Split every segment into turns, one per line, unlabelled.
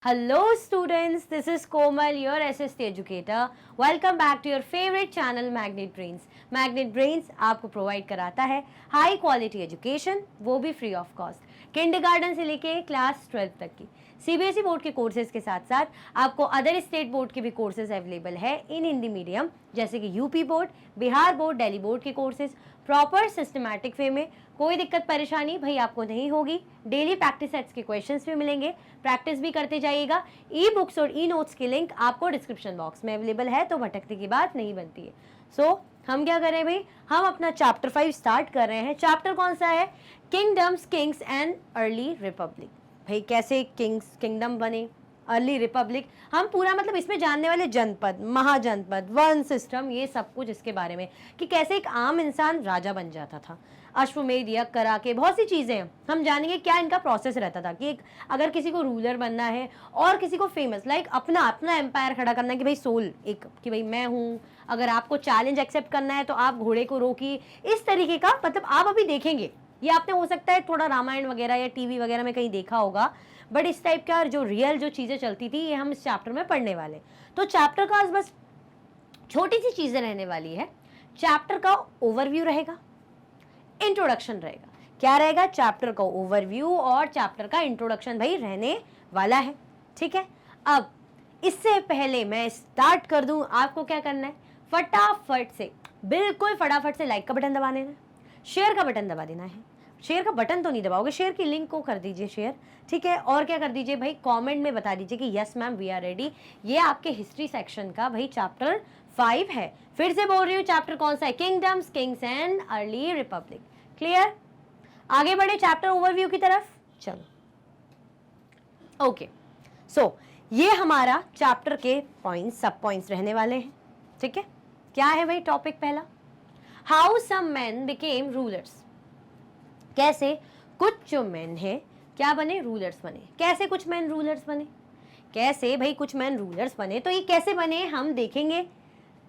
Hello students, this is Komal, your SST educator. Welcome back to your favorite channel Magnet Brains. Magnet Brains आपको provide कराता है high quality education, वो भी free of cost, kindergarten से लेके class 12 तक की सीबीएसई बोर्ड के कोर्सेज के साथ साथ आपको अदर स्टेट बोर्ड के भी कोर्सेज अवेलेबल है इन हिंदी मीडियम, जैसे कि UP board, Bihar board, Delhi board के कोर्सेज प्रॉपर सिस्टमैटिक वे में। कोई दिक्कत परेशानी भाई आपको नहीं होगी। डेली प्रैक्टिस सेट्स के क्वेश्चंस भी मिलेंगे, प्रैक्टिस भी करते जाइएगा। ई बुक्स और ई नोट्स की लिंक आपको डिस्क्रिप्शन बॉक्स में अवेलेबल है, तो भटकने की बात नहीं बनती है। सो हम क्या करें भाई, हम अपना चैप्टर 5 स्टार्ट कर रहे हैं। चैप्टर कौन सा है? Kingdoms, Kings and early Republic. भाई कैसे किंग्स किंगडम बने, अर्ली रिपब्लिक, हम पूरा मतलब इसमें जानने वाले जनपद, महाजनपद, वन सिस्टम, ये सब कुछ इसके बारे में कि कैसे एक आम इंसान राजा बन जाता था, अश्वमेध यज्ञ करा के, बहुत सी चीज़ें हम जानेंगे क्या इनका प्रोसेस रहता था कि एक अगर किसी को रूलर बनना है और किसी को फेमस लाइक अपना अपना एम्पायर खड़ा करना है कि भाई सोल एक कि भाई मैं हूँ, अगर आपको चैलेंज एक्सेप्ट करना है तो आप घोड़े को रोकिए, इस तरीके का मतलब आप अभी देखेंगे। ये आपने हो सकता है थोड़ा रामायण वगैरह या टीवी वगैरह में कहीं देखा होगा, बट इस टाइप का जो रियल जो चीज़ें चलती थी ये हम इस चैप्टर में पढ़ने वाले। तो चैप्टर का बस छोटी सी चीज़ें रहने वाली है। चैप्टर का ओवरव्यू रहेगा, इंट्रोडक्शन रहेगा। क्या रहेगा? चैप्टर का ओवरव्यू और चैप्टर का इंट्रोडक्शन भाई रहने वाला है, ठीक है। अब इससे पहले मैं स्टार्ट कर दूं, आपको क्या करना है, फटाफट से, बिल्कुल फटाफट से लाइक का बटन दबा देना है, शेयर का बटन दबा देना है। शेयर का बटन तो नहीं दबाओगे, शेयर की लिंक को कर दीजिए शेयर, ठीक है। और क्या कर दीजिए भाई, कमेंट में बता दीजिए कि yes ma'am we are ready. ये आपके हिस्ट्री सेक्शन का भाई चैप्टर 5 है। फिर से बोल रही हूँ, चैप्टर कौन सा है? Kingdoms, Kings and early Republic. Clear? आगे बढ़े चैप्टर ओवरव्यू की तरफ, चलो। ओके, सो ये हमारा चैप्टर के पॉइंट्स, सब पॉइंट्स रहने वाले हैं, ठीक है। क्या है भाई टॉपिक पहला? How some man became rulers. कैसे कुछ जो मैन है क्या बने? रूलर्स बने। कैसे कुछ मैन रूलर्स बने? कैसे भाई कुछ मैन रूलर्स बने? तो ये कैसे बने हम देखेंगे।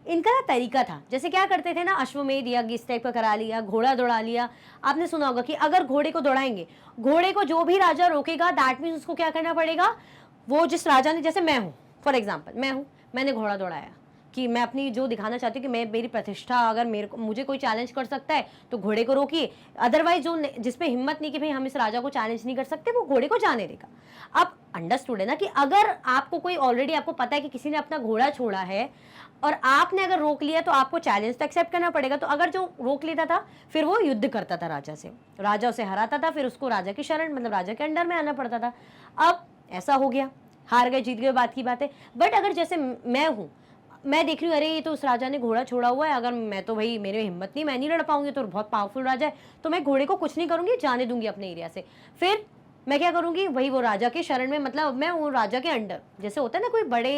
इनका ना तरीका था, जैसे क्या करते थे ना, अश्वमेध यज्ञ इस टाइप का करा लिया, घोड़ा दौड़ा लिया। आपने सुना होगा कि अगर घोड़े को दौड़ाएंगे, घोड़े को जो भी राजा रोकेगा दैट मीन्स उसको क्या करना पड़ेगा, वो जिस राजा ने, जैसे मैं हूँ फॉर एग्जाम्पल, मैं हूँ, मैंने घोड़ा दौड़ाया कि मैं अपनी जो दिखाना चाहती हूँ कि मैं मेरी प्रतिष्ठा, अगर मुझे कोई चैलेंज कर सकता है तो घोड़े को रोकिए। अदरवाइज जो जिसपे हिम्मत नहीं कि भाई हम इस राजा को चैलेंज नहीं कर सकते, वो घोड़े को जाने देगा। अब अंडरस्टूड है ना कि अगर आपको कोई ऑलरेडी आपको पता है कि किसी ने अपना घोड़ा छोड़ा है और आपने अगर रोक लिया तो आपको चैलेंज तो एक्सेप्ट करना पड़ेगा। तो अगर जो रोक लेता था फिर वो युद्ध करता था राजा से, राजा उसे हराता था, फिर उसको राजा की शरण मतलब राजा के अंडर में आना पड़ता था। अब ऐसा हो गया, हार गए जीत गए बात की बात है। बट अगर जैसे मैं हूँ, मैं देख रही हूँ अरे ये तो उस राजा ने घोड़ा छोड़ा हुआ है, अगर मैं तो भाई मेरे हिम्मत नहीं, मैं नहीं लड़ पाऊंगी, तो बहुत पावरफुल राजा है, तो मैं घोड़े को कुछ नहीं करूंगी, जाने दूंगी अपने एरिया से। फिर मैं क्या करूंगी, वही वो राजा के शरण में, मतलब मैं वो राजा के अंडर, जैसे होता है ना कोई बड़े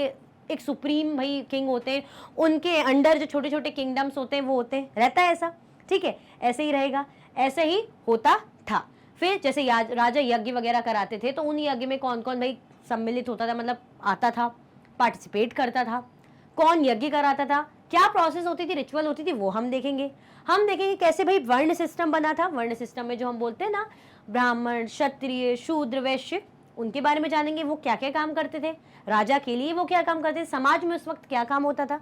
एक सुप्रीम भाई किंग होते हैं, उनके अंडर जो छोटे छोटे किंगडम्स होते हैं वो होते हैं, रहता है ऐसा, ठीक है। ऐसे ही रहेगा, ऐसे ही होता था। फिर जैसे राजा यज्ञ वगैरह कराते थे, तो उन यज्ञ में कौन कौन भाई सम्मिलित होता था, मतलब आता था, पार्टिसिपेट करता था, कौन यज्ञ कराता था, क्या प्रोसेस होती थी, रिचुअल होती थी, वो हम देखेंगे। हम देखेंगे कैसे भाई वर्ण सिस्टम बना था। वर्ण सिस्टम में जो हम बोलते हैं ना, ब्राह्मण, क्षत्रिय, शूद्र, वैश्य, उनके बारे में जानेंगे, वो क्या क्या काम करते थे, राजा के लिए वो क्या काम करते थे, समाज में उस वक्त क्या काम होता था।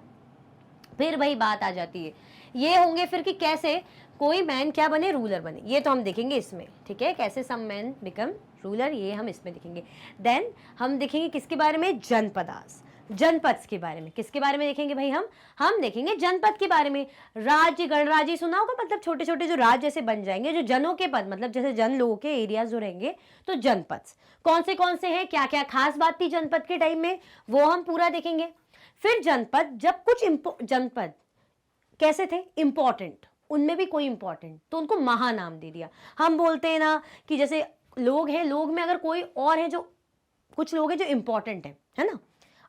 फिर भाई बात आ जाती है, ये होंगे फिर कि कैसे कोई मैन क्या बने, रूलर बने, ये तो हम देखेंगे इसमें, ठीक है। कैसे सम मैन बिकम रूलर, ये हम इसमें देखेंगे। देन हम देखेंगे किसके बारे में, जनपदास, जनपद के बारे में। किसके बारे में देखेंगे भाई हम देखेंगे जनपद के बारे में। राज्य, गणराज्य सुना होगा, मतलब छोटे छोटे जो राज्य जैसे बन जाएंगे, जो जनों के पद, मतलब जैसे जन लोगों के एरियाज जो रहेंगे, तो जनपद कौन से हैं, क्या क्या खास बात थी जनपद के टाइम में, वो हम पूरा देखेंगे। फिर जनपद, जब कुछ जनपद कैसे थे, इंपॉर्टेंट, उनमें भी कोई इंपॉर्टेंट, तो उनको महानाम दे दिया। हम बोलते हैं ना कि जैसे लोग हैं, लोग में अगर कोई और है, जो कुछ लोग हैं जो इंपॉर्टेंट है ना,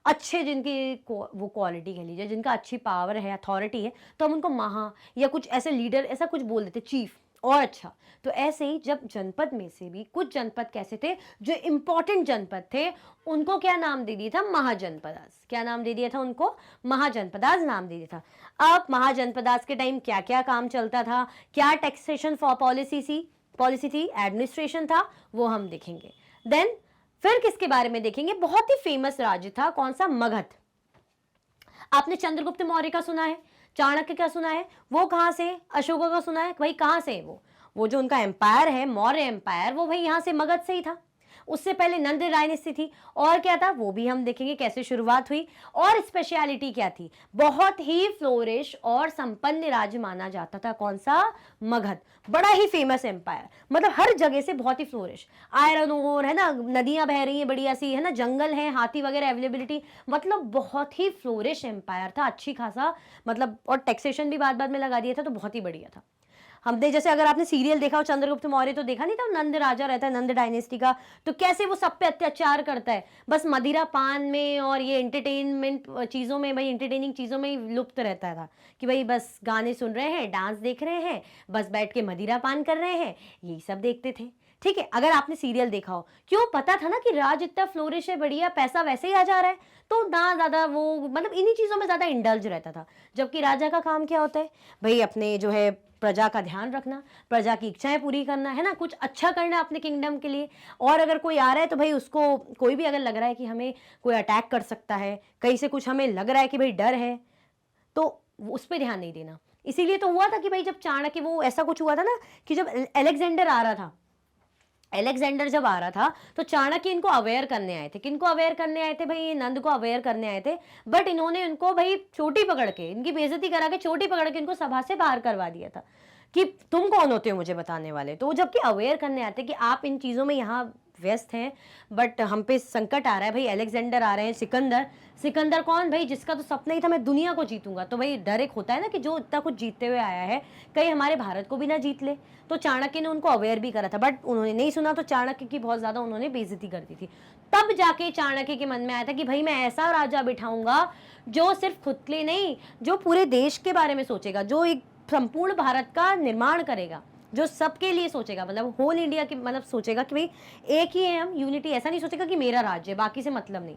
अच्छे, जिनकी वो क्वालिटी कह लीजिए, जिनका अच्छी पावर है, अथॉरिटी है, तो हम उनको महा या कुछ ऐसे लीडर ऐसा कुछ बोल देते, चीफ और अच्छा। तो ऐसे ही जब जनपद में से भी कुछ जनपद कैसे थे, जो इंपॉर्टेंट जनपद थे, उनको क्या नाम दे दिया था, महाजनपदास। क्या नाम दे दिया था उनको, महाजनपदास नाम दे दिया था। अब महाजनपदास के टाइम क्या क्या काम चलता था, क्या टैक्सेशन फॉर पॉलिसी थी, एडमिनिस्ट्रेशन था, वो हम देखेंगे। देन फिर किसके बारे में देखेंगे, बहुत ही फेमस राज्य था, कौन सा, मगध। आपने चंद्रगुप्त मौर्य का सुना है, चाणक्य का सुना है, वो कहां से, अशोका का सुना है, भाई कहां से है वो जो उनका एम्पायर है मौर्य एम्पायर, वो भाई यहां से मगध से ही था। उससे पहले नंद डायनेस्टी थी, और क्या था वो भी हम देखेंगे कैसे शुरुआत हुई, और स्पेशलिटी क्या थी, बहुत ही फ्लोरिश और संपन्न राज्य माना जाता था, कौन सा, मगध। बड़ा ही फेमस एम्पायर, मतलब हर जगह से बहुत ही फ्लोरिश, आयरन ओर है ना, नदियां बह रही हैं बढ़िया सी, है ना, जंगल है, हाथी वगैरह अवेलेबिलिटी, मतलब बहुत ही फ्लोरिश एम्पायर था, अच्छी खासा, मतलब, और टैक्सेशन भी बाद में लगा दिया था, तो बहुत ही बढ़िया था। हमने जैसे अगर आपने सीरियल देखा हो चंद्रगुप्त मौर्य, तो देखा नहीं था, नंद राजा रहता है, नंद डायनेस्टी का, तो कैसे वो सब पे अत्याचार करता है, बस मदिरा पान में और ये एंटरटेनमेंट चीज़ों में, भाई इंटरटेनिंग चीज़ों में ही लुप्त रहता था, कि भाई बस गाने सुन रहे हैं, डांस देख रहे हैं, बस बैठ के मदिरा पान कर रहे हैं, यही सब देखते थे। ठीक है, अगर आपने सीरियल देखा हो, क्यों, पता था ना कि राज इतना फ्लोरिश है, बढ़िया पैसा वैसे ही आ जा रहा है, तो ना ज़्यादा वो, मतलब इन्हीं चीज़ों में ज़्यादा इंडल्ज रहता था। जबकि राजा का काम क्या होता है, भाई अपने जो है प्रजा का ध्यान रखना, प्रजा की इच्छाएं पूरी करना, है ना, कुछ अच्छा करना अपने किंगडम के लिए, और अगर कोई आ रहा है तो भाई उसको, कोई भी अगर लग रहा है कि हमें कोई अटैक कर सकता है, कहीं से कुछ हमें लग रहा है कि भाई डर है, तो उस पर ध्यान नहीं देना। इसीलिए तो हुआ था कि भाई जब चाणक्य, वो ऐसा कुछ हुआ था ना कि जब अलेक्जेंडर आ रहा था, अलेक्जेंडर जब आ रहा था तो चाणक्य इनको अवेयर करने आए थे, किनको अवेयर करने आए थे भाई, ये नंद को अवेयर करने आए थे, बट इन्होंने उनको भाई चोटी पकड़ के, इनकी बेइज्जती करा के, चोटी पकड़ के इनको सभा से बाहर करवा दिया था कि तुम कौन होते हो मुझे बताने वाले। तो जबकि अवेयर करने आते कि आप इन चीज़ों में यहाँ व्यस्त हैं, बट हम पे संकट आ रहा है, भाई अलेक्जेंडर आ रहे हैं, सिकंदर, सिकंदर कौन, भाई जिसका तो सपना ही था मैं दुनिया को जीतूंगा, तो भाई डर एक होता है ना कि जो इतना कुछ जीतते हुए आया है, कहीं हमारे भारत को भी ना जीत ले। तो चाणक्य ने उनको अवेयर भी करा था, बट उन्होंने नहीं सुना, तो चाणक्य की बहुत ज्यादा उन्होंने बेइज्जती कर दी थी। तब जाके चाणक्य के मन में आया था कि भाई मैं ऐसा राजा बिठाऊंगा जो सिर्फ खुद के लिए नहीं, जो पूरे देश के बारे में सोचेगा, जो एक संपूर्ण भारत का निर्माण करेगा, जो सबके लिए सोचेगा, मतलब होल इंडिया की, मतलब सोचेगा कि भाई एक ही है हम, यूनिटी, ऐसा नहीं सोचेगा कि मेरा राज्य बाकी से मतलब नहीं।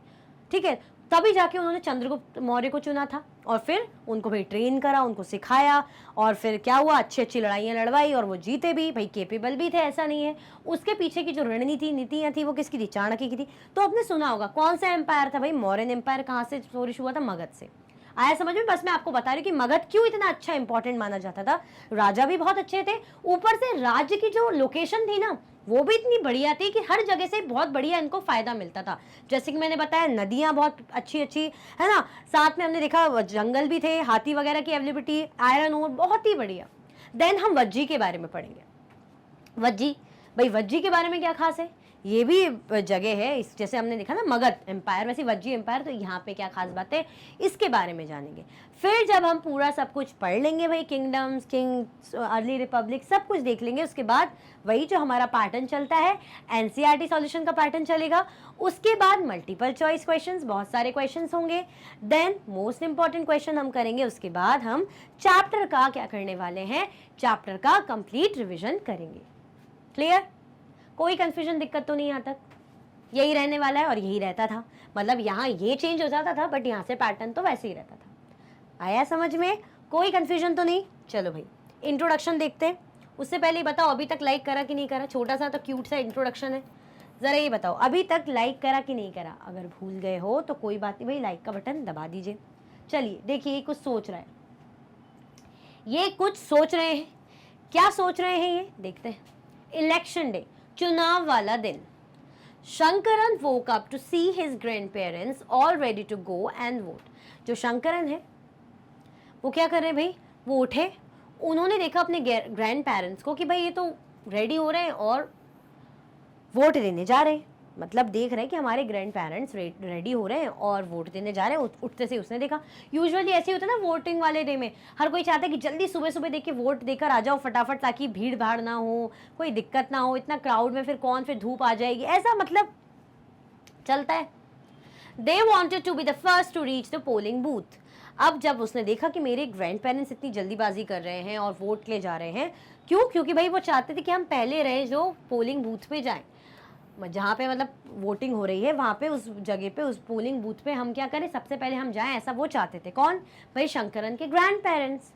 ठीक है, तभी जाके उन्होंने चंद्रगुप्त मौर्य को चुना था, और फिर उनको भाई ट्रेन करा, उनको सिखाया, और फिर क्या हुआ, अच्छी अच्छी लड़ाइयाँ लड़वाई, और वो जीते भी, भाई केपेबल भी थे, ऐसा नहीं है। उसके पीछे की जो रणनीति नीतियाँ थी वो किसकी थी, चाणक्य की थी। तो आपने सुना होगा कौन सा एम्पायर था भाई, मौर्यन एम्पायर कहाँ से फ्लोरिश हुआ था, मगध से। आया समझ में, बस मैं आपको बता रही हूँ कि मगध क्यों इतना अच्छा इंपॉर्टेंट माना जाता था, राजा भी बहुत अच्छे थे, ऊपर से राज्य की जो लोकेशन थी ना वो भी इतनी बढ़िया थी कि हर जगह से बहुत बढ़िया इनको फायदा मिलता था। जैसे कि मैंने बताया, नदियां बहुत अच्छी अच्छी है ना, साथ में हमने देखा जंगल भी थे, हाथी वगैरह की अवेलेबिलिटी, आयरन ओर, बहुत ही बढ़िया। देन हम वज्जी के बारे में पढ़ेंगे। वज्जी, भाई वज्जी के बारे में क्या खास है, ये भी जगह है, इस जैसे हमने देखा ना मगध एम्पायर, वैसे वज्जी एम्पायर, तो यहाँ पे क्या खास बात है इसके बारे में जानेंगे। फिर जब हम पूरा सब कुछ पढ़ लेंगे भाई, किंगडम्स, किंग्स, अर्ली रिपब्लिक, सब कुछ देख लेंगे, उसके बाद वही जो हमारा पैटर्न चलता है, एनसीईआरटी सॉल्यूशन का पैटर्न चलेगा, उसके बाद मल्टीपल चॉइस क्वेश्चंस, बहुत सारे क्वेश्चंस होंगे, देन मोस्ट इंपॉर्टेंट क्वेश्चन हम करेंगे, उसके बाद हम चैप्टर का क्या करने वाले हैं, चैप्टर का कंप्लीट रिविजन करेंगे। क्लियर, कोई कंफ्यूजन, दिक्कत तो नहीं यहाँ तक, यही रहने वाला है और यही रहता था, मतलब यहाँ ये चेंज हो जाता था, बट यहाँ से पैटर्न तो वैसे ही रहता था। आया समझ में, कोई कंफ्यूजन तो नहीं। चलो भाई इंट्रोडक्शन देखते हैं, उससे पहले बताओ अभी तक लाइक करा कि नहीं करा, छोटा सा तो क्यूट सा इंट्रोडक्शन है, जरा ये बताओ अभी तक लाइक करा कि नहीं करा। अगर भूल गए हो तो कोई बात नहीं भाई, लाइक का बटन दबा दीजिए। चलिए देखिए, ये कुछ सोच रहा है, ये कुछ सोच रहे हैं, क्या सोच रहे हैं ये देखते हैं। इलेक्शन डे, चुनाव वाला दिन, Shankaran woke up to see his grandparents all ready to go and vote। जो शंकरन है वो क्या कर रहे हैं भाई, वो उठे, उन्होंने देखा अपने ग्रैंड पेरेंट्स को कि भाई ये तो रेडी हो रहे हैं और वोट देने जा रहे हैं, मतलब देख रहे हैं कि हमारे ग्रैंड पेरेंट्स रेडी हो रहे हैं और वोट देने जा रहे हैं। उठते से उसने देखा, यूजुअली ऐसे ही होता है ना वोटिंग वाले डे में, हर कोई चाहता है कि जल्दी सुबह सुबह देख के वोट देकर आ जाओ फटाफट, ताकि भीड़ भाड़ ना हो, कोई दिक्कत ना हो, इतना क्राउड में फिर कौन, फिर धूप आ जाएगी, ऐसा मतलब चलता है। They wanted to be the first to reach the polling booth. अब जब उसने देखा कि मेरे ग्रैंड पेरेंट्स इतनी जल्दीबाजी कर रहे हैं और वोट ले जा रहे हैं, क्यों, क्योंकि भाई वो चाहते थे कि हम पहले रहे जो पोलिंग बूथ पे जाएं, जहाँ पे मतलब वोटिंग हो रही है वहाँ पे, उस जगह पे, उस पोलिंग बूथ पे हम क्या करें, सबसे पहले हम जाएं, ऐसा वो चाहते थे। कौन, भाई शंकरन के grandparents.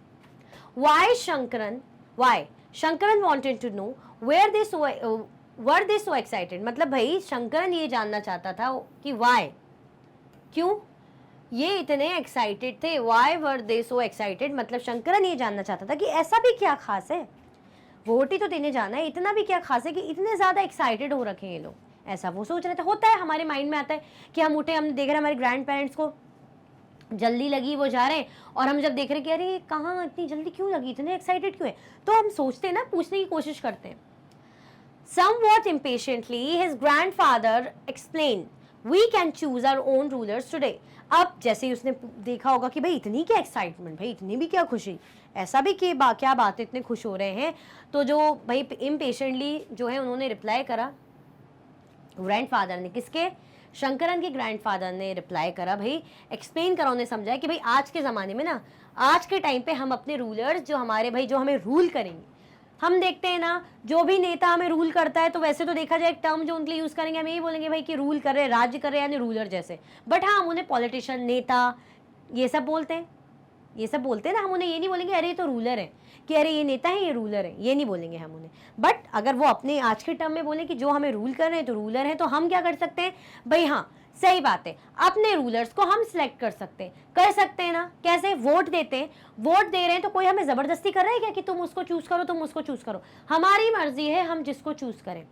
Why Shankaran wanted to know were they so excited, मतलब भाई शंकरन ये जानना चाहता था कि वाई, क्यों ये इतने एक्साइटेड थे, why were they so excited, मतलब शंकरन ये जानना चाहता था कि ऐसा भी क्या खास है, वोट ही तो देने जाना है, इतना भी क्या खास है कि इतने ज़्यादा एक्साइटेड हो रखे हैं ये लोग, ऐसा वो सोच रहे थे। होता है हमारे माइंड में आता है कि हम उठे, हमने देख रहे हैं हमारे ग्रैंड पेरेंट्स को जल्दी लगी, वो जा रहे हैं, और हम जब देख रहे हैं कि अरे कहाँ इतनी जल्दी क्यों लगी, इतने एक्साइटेड क्यों है, तो हम सोचते हैं ना, पूछने की कोशिश करते हैं। Somewhat impatiently, his grandfather explained, "We can choose our own rulers today." अब जैसे ही उसने देखा होगा कि भाई इतनी क्या एक्साइटमेंट, भाई इतनी भी क्या खुशी, ऐसा भी क्या बात है, इतने खुश हो रहे हैं, तो जो भाई इम्पेशेंटली जो है उन्होंने रिप्लाई करा, ग्रैंडफादर ने, किसके, शंकरन के ग्रैंडफादर ने रिप्लाई करा, भाई एक्सप्लेन करा, उन्हें समझाया कि भाई आज के ज़माने में ना, आज के टाइम पे हम अपने रूलर्स जो हमारे भाई जो हमें रूल करेंगे, हम देखते हैं ना जो भी नेता हमें रूल करता है, तो वैसे तो देखा जाए एक टर्म जो उनके लिए यूज़ करेंगे, हम यही बोलेंगे भाई कि रूल कर रहे हैं, राज्य कर रहे हैं, यानी रूलर जैसे, बट हाँ हम उन्हें पॉलिटिशियन, नेता, ये सब बोलते हैं, ये सब बोलते हैं ना, हम उन्हें ये नहीं बोलेंगे अरे ये तो रूलर है, कि अरे ये नेता है, ये रूलर है, ये नहीं बोलेंगे हम उन्हें। बट अगर वो अपने आज के टर्म में बोले कि जो हमें रूल कर रहे हैं तो रूलर हैं, तो हम क्या कर सकते हैं भाई, हाँ सही बात है, अपने रूलर्स को हम सिलेक्ट कर सकते हैं ना, कैसे, वोट देते हैं, वोट दे रहे हैं तो कोई हमें ज़बरदस्ती कर रहा है क्या कि तुम उसको चूज़ करो, तुम उसको चूज़ करो, हमारी मर्जी है हम जिसको चूज़ करें।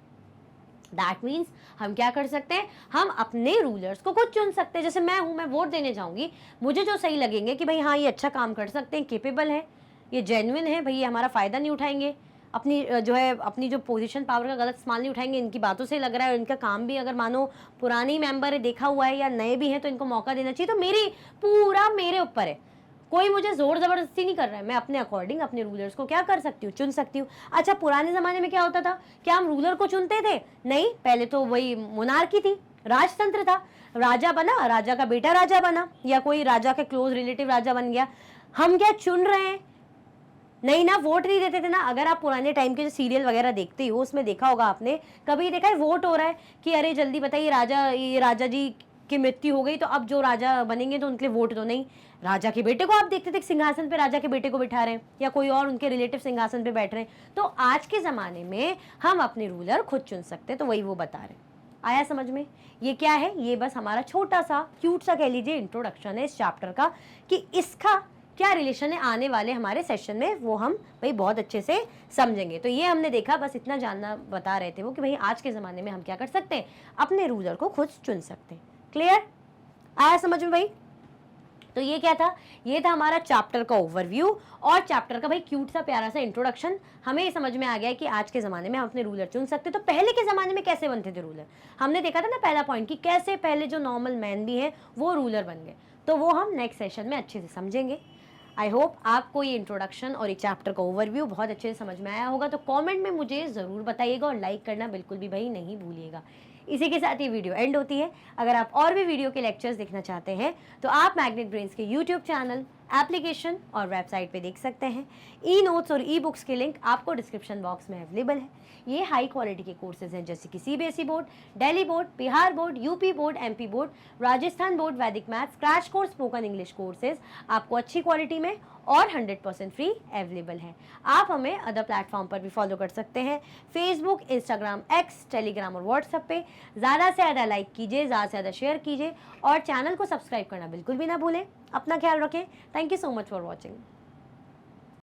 दैट मीन्स हम क्या कर सकते हैं, हम अपने रूलर्स को खुद चुन सकते हैं। जैसे मैं हूँ, मैं वोट देने जाऊंगी, मुझे जो सही लगेंगे कि भाई हाँ ये अच्छा काम कर सकते हैं, केपेबल है, ये जेन्युइन है, भाई ये हमारा फ़ायदा नहीं उठाएंगे, अपनी जो है अपनी जो पोजीशन पावर का गलत इस्तेमाल नहीं उठाएंगे, इनकी बातों से लग रहा है, इनका काम भी अगर मानो पुरानी मेंबर है, देखा हुआ है, या नए भी हैं तो इनको मौका देना चाहिए, तो मेरी पूरा मेरे ऊपर है, कोई मुझे जोर ज़बरदस्ती नहीं कर रहा है, मैं अपने अकॉर्डिंग अपने रूलर्स को क्या कर सकती हूँ, चुन सकती हूँ। अच्छा पुराने ज़माने में क्या होता था, क्या हम रूलर को चुनते थे, नहीं, पहले तो वही मोनार्की थी, राजतंत्र था, राजा बना, राजा का बेटा राजा बना, या कोई राजा के क्लोज रिलेटिव राजा बन गया, हम क्या चुन रहे हैं, नहीं ना, वोट नहीं देते थे ना। अगर आप पुराने टाइम के जो सीरियल वगैरह देखते हो उसमें देखा होगा आपने, कभी देखा है वोट हो रहा है कि अरे जल्दी बताइए ये राजा जी की मृत्यु हो गई तो अब जो राजा बनेंगे तो उनके लिए वोट दो, नहीं, राजा के बेटे को आप देखते थे सिंहासन पे, राजा के बेटे को बिठा रहे हैं, या कोई और उनके रिलेटिव सिंहासन पे बैठ रहे हैं। तो आज के ज़माने में हम अपने रूलर खुद चुन सकते हैं, तो वही वो बता रहे हैं। आया समझ में? ये क्या है, ये बस हमारा छोटा सा क्यूट सा कह लीजिए इंट्रोडक्शन है इस चैप्टर का, कि इसका क्या रिलेशन है आने वाले हमारे सेशन में, वो हम भाई बहुत अच्छे से समझेंगे। तो ये हमने देखा, बस इतना जानना बता रहे थे वो कि भाई आज के ज़माने में हम क्या कर सकते हैं, अपने रूलर को खुद चुन सकते हैं। क्लियर? आया समझ में भाई? तो ये क्या था, ये था हमारा चैप्टर का ओवरव्यू और चैप्टर का भाई क्यूट सा प्यारा सा इंट्रोडक्शन। हमें ये समझ में आ गया है कि आज के ज़माने में हम अपने रूलर चुन सकते। तो पहले के ज़माने में कैसे बनते थे रूलर, हमने देखा था ना पहला पॉइंट, कि कैसे पहले जो नॉर्मल मैन भी हैं वो रूलर बन गए। तो वो हम नेक्स्ट सेशन में अच्छे से समझेंगे। आई होप आपको ये इंट्रोडक्शन और ये चैप्टर का ओवरव्यू बहुत अच्छे से समझ में आया होगा। तो कमेंट में मुझे ज़रूर बताइएगा और लाइक करना बिल्कुल भी भाई नहीं भूलिएगा। इसी के साथ ये वीडियो एंड होती है। अगर आप और भी वीडियो के लेक्चर्स देखना चाहते हैं तो आप मैग्नेट ब्रेन्स के यूट्यूब चैनल, एप्लीकेशन और वेबसाइट पे देख सकते हैं। ई नोट्स और ई बुक्स के लिंक आपको डिस्क्रिप्शन बॉक्स में अवेलेबल है। ये हाई क्वालिटी के कोर्सेज हैं जैसे कि CBSE board, Delhi board, Bihar board, UP board, MP board, Rajasthan board, Vedic maths, crash course, spoken English courses आपको अच्छी क्वालिटी में और 100% फ्री अवेलेबल है। आप हमें अदर प्लेटफॉर्म पर भी फॉलो कर सकते हैं, फेसबुक, इंस्टाग्राम, एक्स, टेलीग्राम और व्हाट्सएप पे। ज़्यादा से ज़्यादा लाइक कीजिए, ज़्यादा से ज़्यादा शेयर कीजिए और चैनल को सब्सक्राइब करना बिल्कुल भी ना भूलें। अपना ख्याल रखें। Thank you so much for watching.